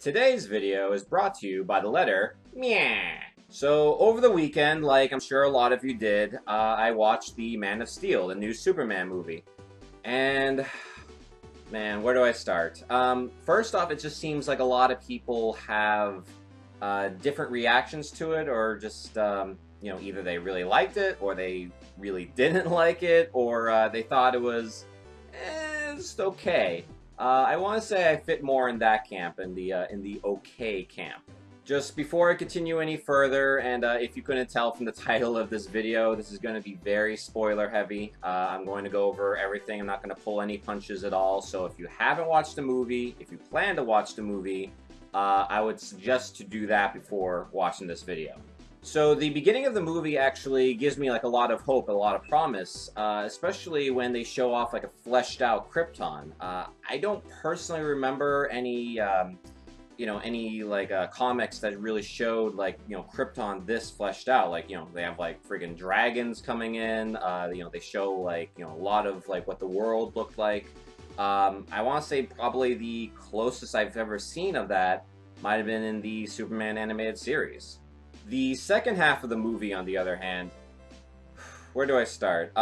Today's video is brought to you by the letter Meh. So, over the weekend, like I'm sure a lot of you did, I watched the Man of Steel, the new Superman movie. And, man, where do I start? First off, it just seems like a lot of people have different reactions to it, or just, either they really liked it, or they really didn't like it, or they thought it was just okay. I want to say I fit more in that camp, in the okay camp. Just before I continue any further, and if you couldn't tell from the title of this video, this is going to be very spoiler heavy. I'm going to go over everything. I'm not going to pull any punches at all. So if you haven't watched the movie, if you plan to watch the movie, I would suggest to do that before watching this video. So the beginning of the movie actually gives me like a lot of hope, a lot of promise, especially when they show off like a fleshed out Krypton. I don't personally remember any comics that really showed like, Krypton this fleshed out. Like, they have like friggin' dragons coming in, they show like, a lot of like what the world looked like. I want to say probably the closest I've ever seen of that might have been in the Superman animated series. The second half of the movie, on the other hand, where do I start?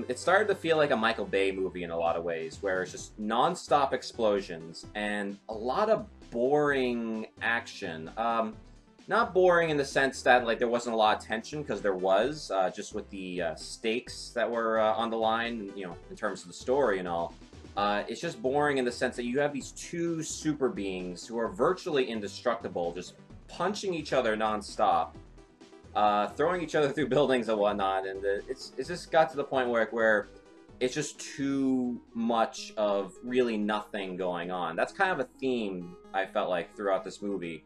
It started to feel like a Michael Bay movie in a lot of ways, where it's just non-stop explosions and a lot of boring action. Not boring in the sense that like there wasn't a lot of tension, because there was, just with the stakes that were on the line, in terms of the story and all. It's just boring in the sense that you have these two super beings who are virtually indestructible, just punching each other non-stop, throwing each other through buildings and whatnot, and it's just got to the point where it's just too much of really nothing going on. That's kind of a theme I felt like throughout this movie.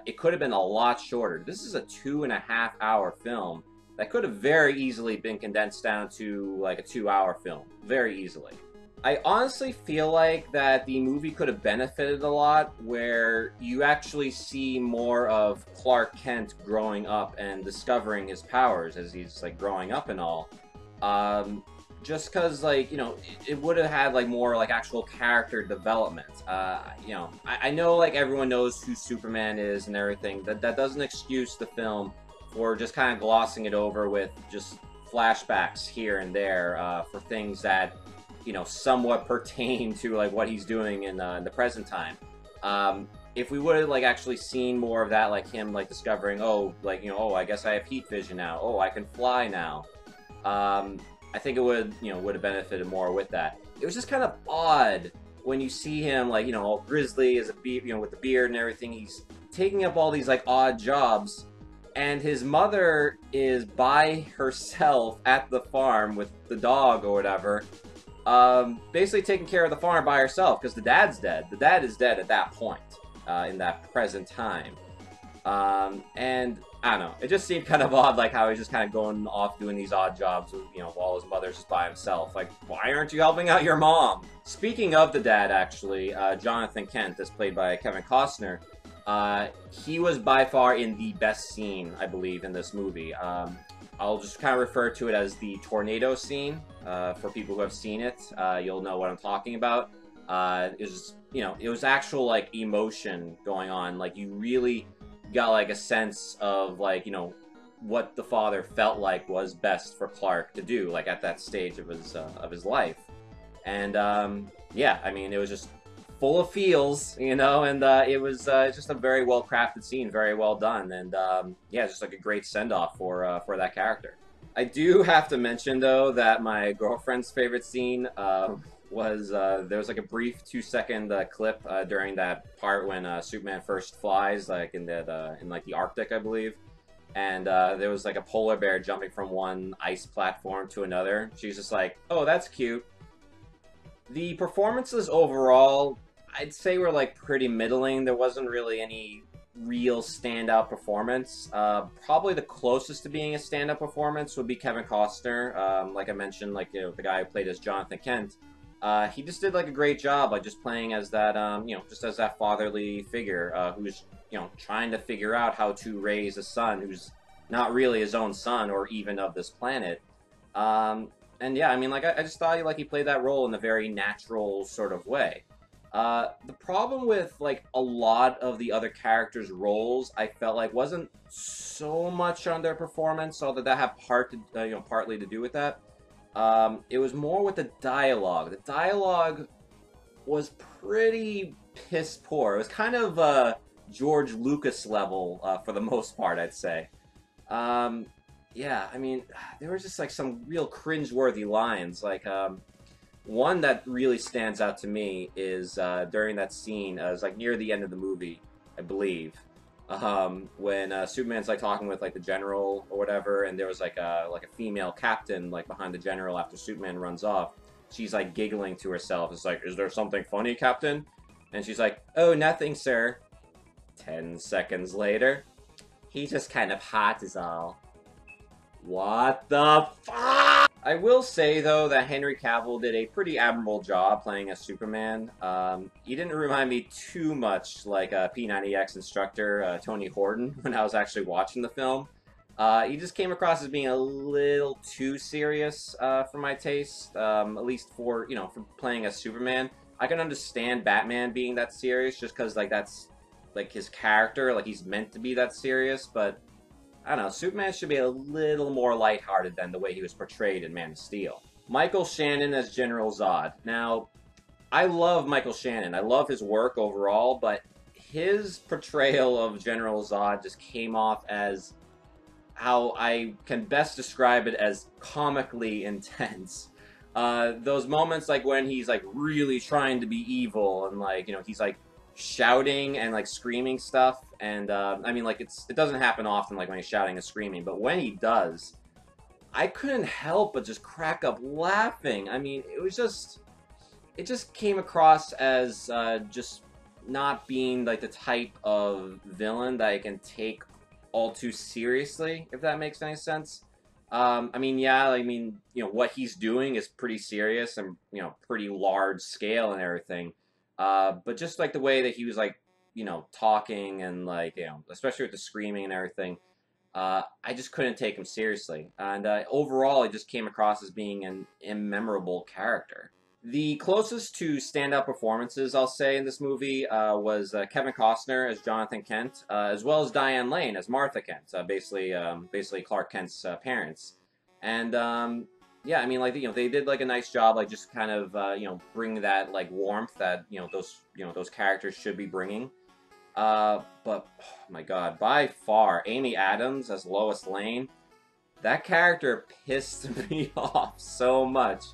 It could have been a lot shorter. This is a 2.5-hour film that could have very easily been condensed down to like a 2-hour film, very easily. I honestly feel like that the movie could have benefited a lot where you actually see more of Clark Kent growing up and discovering his powers as he's like growing up and all. Just because, like, it would have had like more like actual character development. I know like everyone knows who Superman is and everything. That doesn't excuse the film for just kind of glossing it over with just flashbacks here and there for things that somewhat pertain to like what he's doing in the present time. If we would have like actually seen more of that, like him like discovering, oh, I guess I have heat vision now. Oh, I can fly now. I think it would have benefited more with that. It was just kind of odd when you see him like all grizzly as a with the beard and everything. He's taking up all these like odd jobs, and his mother is by herself at the farm with the dog or whatever. Basically taking care of the farm by herself because the dad's dead. The dad is dead at that point, in that present time. And I don't know, it just seemed kind of odd, like how he's just kind of going off doing these odd jobs with, while his mother's just by himself. Like, why aren't you helping out your mom? Speaking of the dad, actually, Jonathan Kent, as played by Kevin Costner, he was by far in the best scene, I believe, in this movie. I'll just kind of refer to it as the tornado scene. For people who have seen it, you'll know what I'm talking about. It was actual like emotion going on. Like you really got like a sense of like what the father felt like was best for Clark to do, like at that stage of his life. And yeah, I mean, it was just full of feels, and it was just a very well crafted scene, very well done, and yeah, just like a great send off for that character. I do have to mention though that my girlfriend's favorite scene was there was like a brief 2-second clip during that part when Superman first flies, like in like the Arctic, I believe, and there was like a polar bear jumping from one ice platform to another. She's just like, "Oh, that's cute." The performances overall, I'd say, were like pretty middling. There wasn't really any real standout performance. Probably the closest to being a standout performance would be Kevin Costner. Like I mentioned, like the guy who played as Jonathan Kent. He just did like a great job, like just playing as that, just as that fatherly figure who's trying to figure out how to raise a son who's not really his own son or even of this planet. And yeah, I mean, like I just thought he played that role in a very natural sort of way. The problem with like a lot of the other characters' roles, I felt like wasn't so much on their performance, although that had partly to do with that. It was more with the dialogue. The dialogue was pretty piss poor. It was kind of George Lucas level for the most part, I'd say. Um, yeah, I mean, there were just like some real cringe-worthy lines. Like one that really stands out to me is during that scene. It was like near the end of the movie, I believe, when Superman's like talking with like the general or whatever, and there was like a female captain like behind the general after Superman runs off. She's like giggling to herself. It's like, is there something funny, Captain? And she's like, oh, nothing, sir. 10 seconds later, he's just kind of hot is all. What the fuck? I will say, though, that Henry Cavill did a pretty admirable job playing as Superman. He didn't remind me too much like P90X instructor Tony Horton when I was actually watching the film. He just came across as being a little too serious for my taste, at least for, for playing as Superman. I can understand Batman being that serious just because, like, that's, like, his character, like, he's meant to be that serious, but I don't know, Superman should be a little more lighthearted than the way he was portrayed in Man of Steel. Michael Shannon as General Zod. Now, I love Michael Shannon. I love his work overall, but his portrayal of General Zod just came off as how I can best describe it as comically intense. Those moments like when he's like really trying to be evil and like, he's like shouting and like screaming stuff, and I mean, like, it doesn't happen often, like when he's shouting and screaming, but when he does, I couldn't help but just crack up laughing. I mean, it just came across as just not being like the type of villain that I can take all too seriously, if that makes any sense. I mean, yeah, I mean, what he's doing is pretty serious and, pretty large scale and everything. But just like the way that he was like, talking and like, especially with the screaming and everything, I just couldn't take him seriously. And overall, it just came across as being an immemorable character. The closest to standout performances, I'll say, in this movie was Kevin Costner as Jonathan Kent, as well as Diane Lane as Martha Kent, basically Clark Kent's parents. And yeah, I mean, like, they did like a nice job, like just kind of bring that like warmth that those characters should be bringing. But oh my God, by far, Amy Adams as Lois Lane, that character pissed me off so much.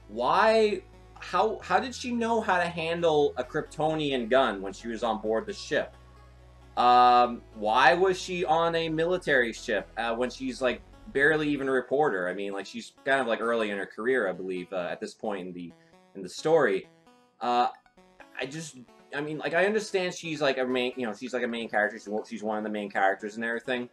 Why? How did she know how to handle a Kryptonian gun when she was on board the ship? Why was she on a military ship when she's like barely even a reporter? I mean, like, she's kind of like early in her career, I believe, at this point in the story. I mean, like, I understand she's like a main, she's like a main character. She's one of the main characters and everything.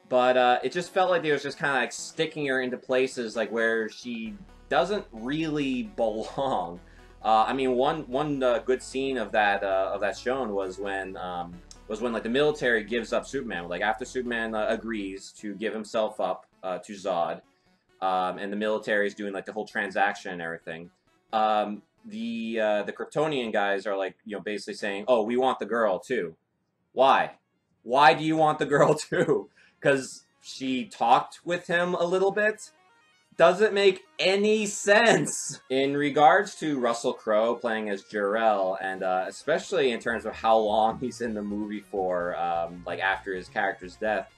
But it just felt like they was just kind of like sticking her into places like where she doesn't really belong. I mean, one good scene of that shown was when like the military gives up Superman. Like after Superman agrees to give himself up to Zod, and the military is doing like the whole transaction and everything. The Kryptonian guys are like, basically saying, "Oh, we want the girl too." Why? Why do you want the girl too? Because she talked with him a little bit? Doesn't make any sense. In regards to Russell Crowe playing as Jor-El, and especially in terms of how long he's in the movie for, like after his character's death,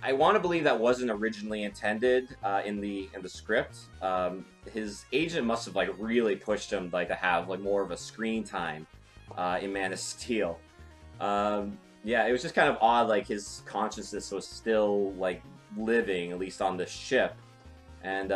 I want to believe that wasn't originally intended in the script. His agent must have like really pushed him like to have like more of a screen time in Man of Steel. Yeah, it was just kind of odd. Like his consciousness was still like living, at least on the ship. And,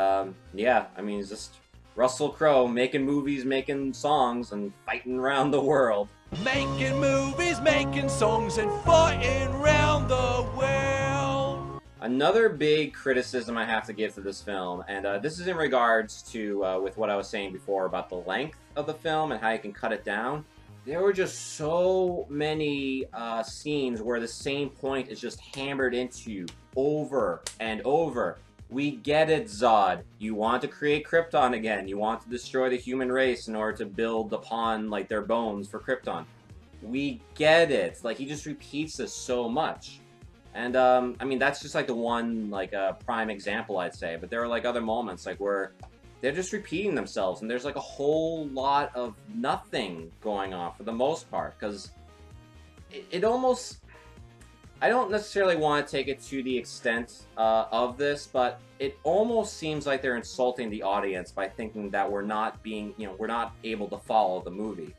yeah, I mean, it's just Russell Crowe making movies, making songs, and fighting around the world. Making movies, making songs, and fighting around the world. Another big criticism I have to give to this film, and this is in regards to with what I was saying before about the length of the film and how you can cut it down. There were just so many scenes where the same point is just hammered into you over and over We get it, Zod. You want to create Krypton again. You want to destroy the human race in order to build upon, like, their bones for Krypton. We get it. Like, he just repeats this so much. And, I mean, that's just, like, the one, like, prime example, I'd say. But there are, like, other moments, like, where they're just repeating themselves. And there's, like, a whole lot of nothing going on for the most part. Because it almost... I don't necessarily want to take it to the extent of this, but it almost seems like they're insulting the audience by thinking that we're not being, we're not able to follow the movie.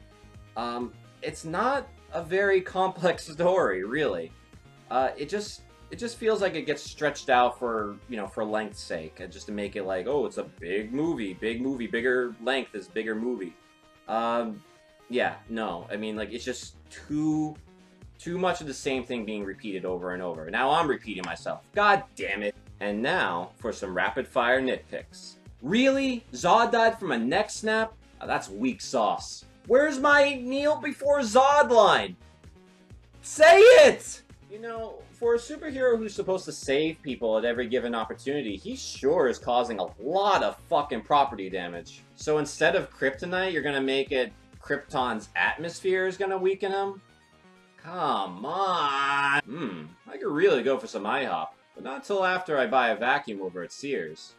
It's not a very complex story, really. It just feels like it gets stretched out for, for length's sake, just to make it like, oh, it's a big movie, bigger length is bigger movie. Yeah, no, I mean, like, it's just too much of the same thing being repeated over and over. Now I'm repeating myself. God damn it. And now for some rapid fire nitpicks. Really? Zod died from a neck snap? Oh, that's weak sauce. Where's my kneel before Zod line? Say it! For a superhero who's supposed to save people at every given opportunity, he sure is causing a lot of fucking property damage. So instead of kryptonite, you're gonna make it Krypton's atmosphere is gonna weaken him? Come on! I could really go for some IHOP, but not until after I buy a vacuum over at Sears.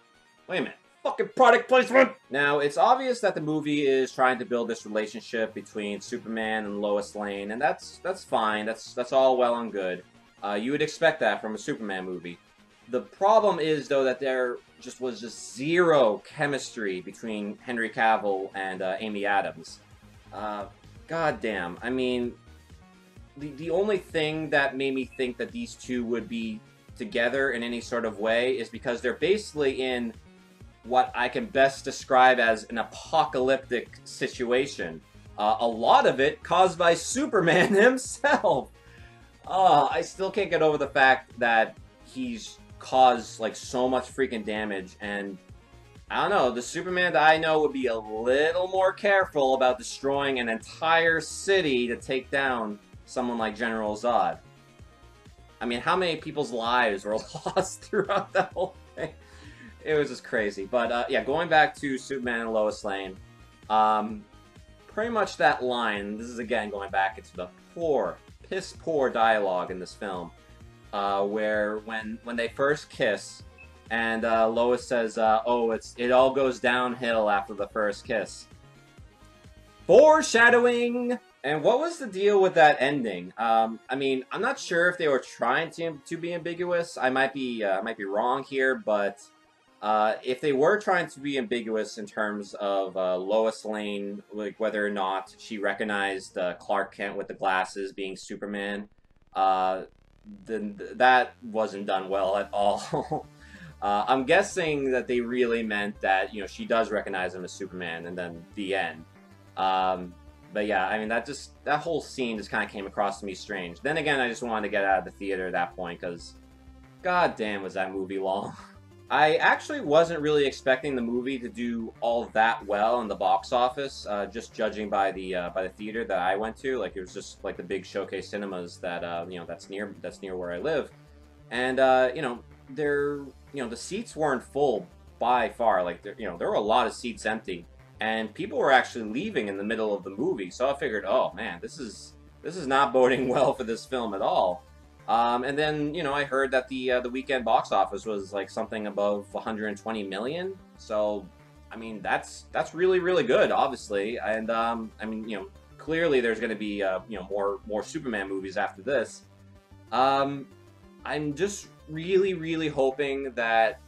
Wait a minute. Fucking product placement! Now, it's obvious that the movie is trying to build this relationship between Superman and Lois Lane, and that's fine. That's all well and good. You would expect that from a Superman movie. The problem is, though, that there was just zero chemistry between Henry Cavill and Amy Adams. Goddamn. I mean... The only thing that made me think that these two would be together in any sort of way is because they're basically in what I can best describe as an apocalyptic situation. A lot of it caused by Superman himself. I still can't get over the fact that he's caused, like, so much freaking damage, and I don't know, the Superman that I know would be a little more careful about destroying an entire city to take down someone like General Zod. I mean, how many people's lives were lost throughout that whole thing? It was just crazy. But, yeah, going back to Superman and Lois Lane, pretty much that line, this is again going back into the piss poor dialogue in this film, where when they first kiss, and Lois says, oh, it all goes downhill after the first kiss. Foreshadowing! And what was the deal with that ending? I mean, I'm not sure if they were trying to be ambiguous. I might be wrong here, but if they were trying to be ambiguous in terms of Lois Lane, like whether or not she recognized Clark Kent with the glasses being Superman, then that wasn't done well at all. I'm guessing that they really meant that she does recognize him as Superman, and then the end. But yeah, I mean, that whole scene just kind of came across to me strange. Then again, I just wanted to get out of the theater at that point, because goddamn was that movie long. I actually wasn't really expecting the movie to do all that well in the box office, just judging by the theater that I went to. Like, it was just like the big showcase cinemas that that's near where I live, and the seats weren't full by far. Like, there were a lot of seats empty. And people were actually leaving in the middle of the movie, so I figured, oh man, this is not boding well for this film at all. And then I heard that the weekend box office was like something above 120 million. So I mean that's really, really good, obviously. And I mean clearly there's going to be more Superman movies after this. I'm just really, really hoping that,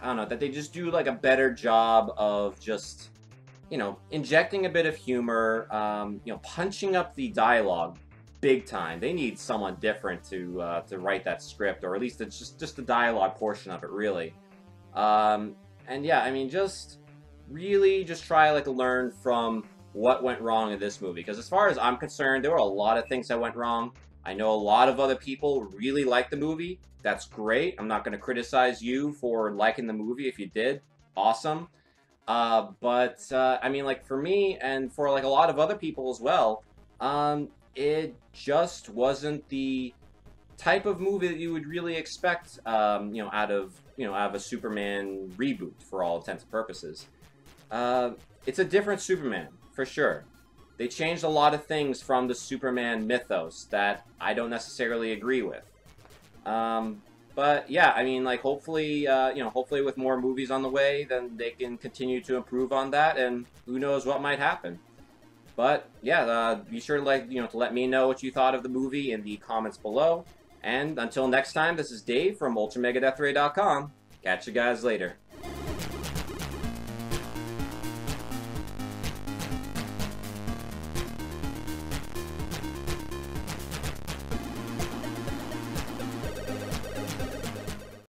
I don't know, that they just do like a better job of just, injecting a bit of humor, punching up the dialogue big time. They need someone different to write that script, or at least it's just the dialogue portion of it, really. And yeah, I mean, just really just try like to learn from what went wrong in this movie, because as far as I'm concerned, there were a lot of things that went wrong. I know a lot of other people really liked the movie. That's great. I'm not going to criticize you for liking the movie if you did. Awesome. But I mean, like, for me and for like a lot of other people as well, it just wasn't the type of movie that you would really expect, out of a Superman reboot for all intents and purposes. It's a different Superman for sure. They changed a lot of things from the Superman mythos that I don't necessarily agree with. But yeah, I mean, like, hopefully, hopefully with more movies on the way, then they can continue to improve on that, and who knows what might happen. But yeah, be sure to let me know what you thought of the movie in the comments below. And until next time, this is Dave from UltraMegaDeathRay.com. Catch you guys later.